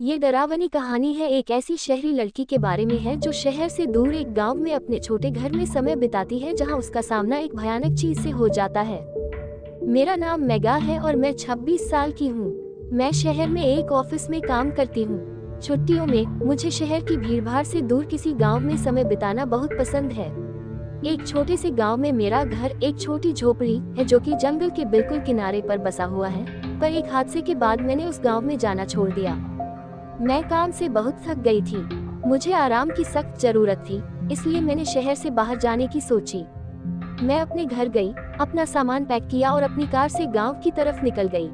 ये डरावनी कहानी है एक ऐसी शहरी लड़की के बारे में है जो शहर से दूर एक गांव में अपने छोटे घर में समय बिताती है जहां उसका सामना एक भयानक चीज से हो जाता है। मेरा नाम मेगा है और मैं 26 साल की हूँ। मैं शहर में एक ऑफिस में काम करती हूँ। छुट्टियों में मुझे शहर की भीड़भाड़ से दूर किसी गाँव में समय बिताना बहुत पसंद है। एक छोटे से गांव में मेरा घर एक छोटी झोपड़ी है जो कि जंगल के बिल्कुल किनारे पर बसा हुआ है, पर एक हादसे के बाद मैंने उस गांव में जाना छोड़ दिया। मैं काम से बहुत थक गई थी। मुझे आराम की सख्त जरूरत थी, इसलिए मैंने शहर से बाहर जाने की सोची। मैं अपने घर गई, अपना सामान पैक किया और अपनी कार से गांव की तरफ निकल गई।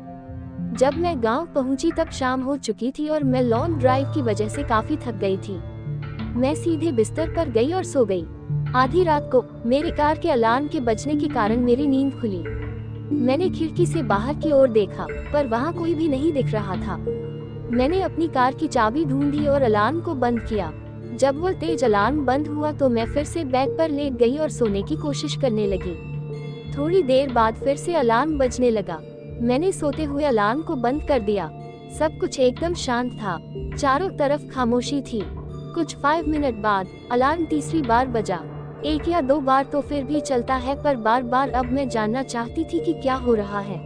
जब मैं गांव पहुंची तब शाम हो चुकी थी और मैं लॉन्ग ड्राइव की वजह से काफी थक गई थी। मैं सीधे बिस्तर पर गई और सो गई। आधी रात को मेरे कार के अलार्म के बजने के कारण मेरी नींद खुली। मैंने खिड़की से बाहर की ओर देखा, पर वहां कोई भी नहीं दिख रहा था। मैंने अपनी कार की चाबी ढूंढी और अलार्म को बंद किया। जब वो तेज अलार्म बंद हुआ तो मैं फिर से बेड पर लेट गई और सोने की कोशिश करने लगी। थोड़ी देर बाद फिर से अलार्म बजने लगा। मैंने सोते हुए अलार्म को बंद कर दिया। सब कुछ एकदम शांत था, चारों तरफ खामोशी थी। कुछ 5 मिनट बाद अलार्म तीसरी बार बजा। 1 या 2 बार तो फिर भी चलता है, पर बार बार अब मैं जानना चाहती थी कि क्या हो रहा है।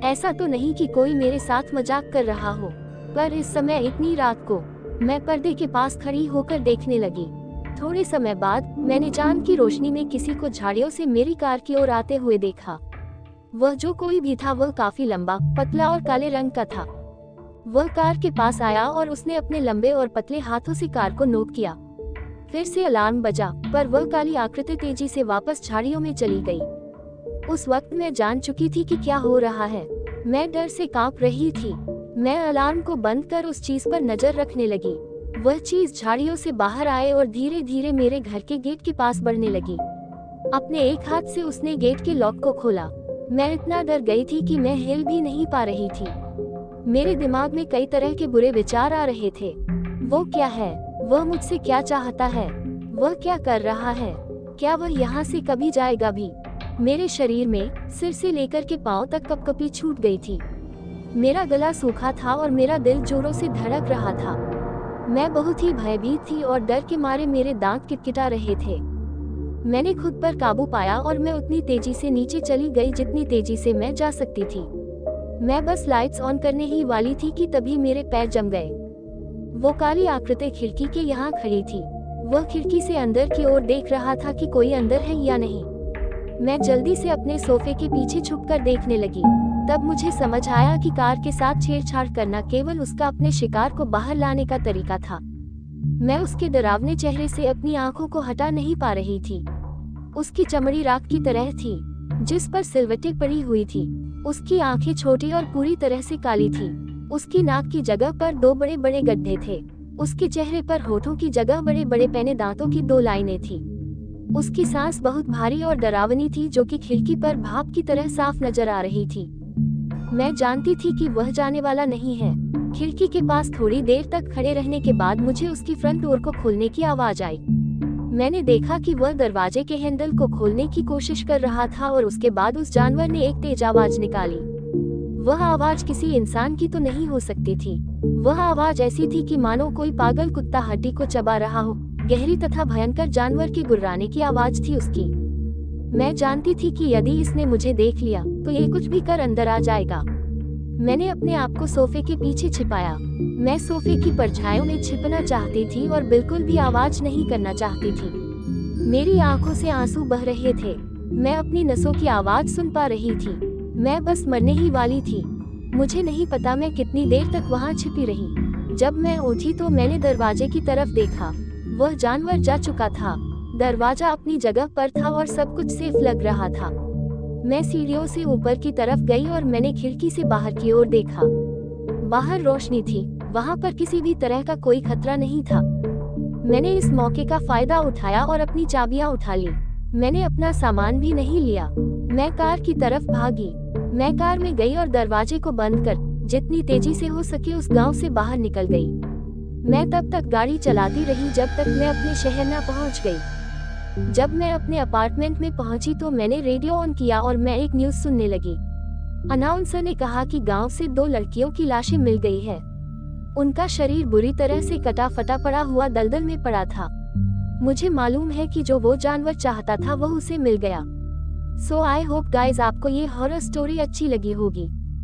ऐसा तो नहीं कि कोई मेरे साथ मजाक कर रहा हो, पर इस समय इतनी रात को मैं पर्दे के पास खड़ी होकर देखने लगी। थोड़े समय बाद मैंने चांद की रोशनी में किसी को झाड़ियों से मेरी कार की ओर आते हुए देखा। वह जो कोई भी था वह काफी लंबा, पतला और काले रंग का था। वह कार के पास आया और उसने अपने लंबे और पतले हाथों से कार को नोक किया। फिर से अलार्म बजा, पर वह काली आकृति तेजी से वापस झाड़ियों में चली गई। उस वक्त मैं जान चुकी थी कि क्या हो रहा है। मैं डर से कांप रही थी। मैं अलार्म को बंद कर उस चीज पर नजर रखने लगी। वह चीज झाड़ियों से बाहर आए और धीरे धीरे मेरे घर के गेट के पास बढ़ने लगी। अपने एक हाथ से उसने गेट के लॉक को खोला। मैं इतना डर गई थी कि मैं हिल भी नहीं पा रही थी। मेरे दिमाग में कई तरह के बुरे विचार आ रहे थे। वो क्या है? वह मुझसे क्या चाहता है? वह क्या कर रहा है? क्या वह यहाँ से कभी जाएगा भी? मेरे शरीर में सिर से लेकर के पांव तक कपकपी छूट गई थी। मेरा गला सूखा था और मेरा दिल जोरों से धड़क रहा था। मैं बहुत ही भयभीत थी और डर के मारे मेरे दांत किटकिटा रहे थे। मैंने खुद पर काबू पाया और मैं उतनी तेजी से नीचे चली गई जितनी तेजी से मैं जा सकती थी। मैं बस लाइट्स ऑन करने ही वाली थी कि तभी मेरे पैर जम गए। वो काली आकृति खिड़की के यहाँ खड़ी थी। वह खिड़की से अंदर की ओर देख रहा था कि कोई अंदर है या नहीं। मैं जल्दी से अपने सोफे के पीछे छुपकर देखने लगी। तब मुझे समझ आया कि कार के साथ छेड़छाड़ करना केवल उसका अपने शिकार को बाहर लाने का तरीका था। मैं उसके डरावने चेहरे से अपनी आंखों को हटा नहीं पा रही थी। उसकी चमड़ी राख की तरह थी, जिस पर सिलवटें पड़ी हुई थी। उसकी आंखें छोटी और पूरी तरह से काली थी। उसकी नाक की जगह पर 2 बड़े बड़े गड्ढे थे। उसके चेहरे पर होठों की जगह बड़े बड़े पैने दांतों की 2 लाइनें थी। उसकी सांस बहुत भारी और डरावनी थी, जो कि खिड़की पर भाप की तरह साफ नजर आ रही थी। मैं जानती थी कि वह जाने वाला नहीं है। खिड़की के पास थोड़ी देर तक खड़े रहने के बाद मुझे उसकी फ्रंट डोर को खोलने की आवाज आई। मैंने देखा कि वह दरवाजे के हैंडल को खोलने की कोशिश कर रहा था और उसके बाद उस जानवर ने एक तेज आवाज निकाली। वह आवाज किसी इंसान की तो नहीं हो सकती थी। वह आवाज ऐसी थी कि मानो कोई पागल कुत्ता हड्डी को चबा रहा हो। गहरी तथा भयंकर जानवर के गुर्राने की आवाज थी उसकी। मैं जानती थी कि यदि इसने मुझे देख लिया तो ये कुछ भी कर अंदर आ जाएगा। मैंने अपने आप को सोफे के पीछे छिपाया। मैं सोफे की परछाइयों में छिपना चाहती थी और बिल्कुल भी आवाज नहीं करना चाहती थी। मेरी आंखों से आंसू बह रहे थे। मैं अपनी नसों की आवाज सुन पा रही थी। मैं बस मरने ही वाली थी। मुझे नहीं पता मैं कितनी देर तक वहां छिपी रही। जब मैं उठी तो मैंने दरवाजे की तरफ देखा। वह जानवर जा चुका था। दरवाजा अपनी जगह पर था और सब कुछ सेफ लग रहा था। मैं सीढ़ियों से ऊपर की तरफ गई और मैंने खिड़की से बाहर की ओर देखा। बाहर रोशनी थी, वहां पर किसी भी तरह का कोई खतरा नहीं था। मैंने इस मौके का फायदा उठाया और अपनी चाबियां उठा ली। मैंने अपना सामान भी नहीं लिया। मैं कार की तरफ भागी। मैं कार में गई और दरवाजे को बंद कर जितनी तेजी से हो सके उस गांव से बाहर निकल गई। मैं तब तक गाड़ी चलाती रही जब तक मैं अपने शहर न पहुंच गई। जब मैं अपने अपार्टमेंट में पहुंची तो मैंने रेडियो ऑन किया और मैं एक न्यूज़ सुनने लगी। अनाउंसर ने कहा कि गांव से 2 लड़कियों की लाशें मिल गई है। उनका शरीर बुरी तरह से कटा फटा पड़ा हुआ दलदल में पड़ा था। मुझे मालूम है कि जो वो जानवर चाहता था वह उसे मिल गया। सो आई होप गाइज आपको ये हॉरर स्टोरी अच्छी लगी होगी।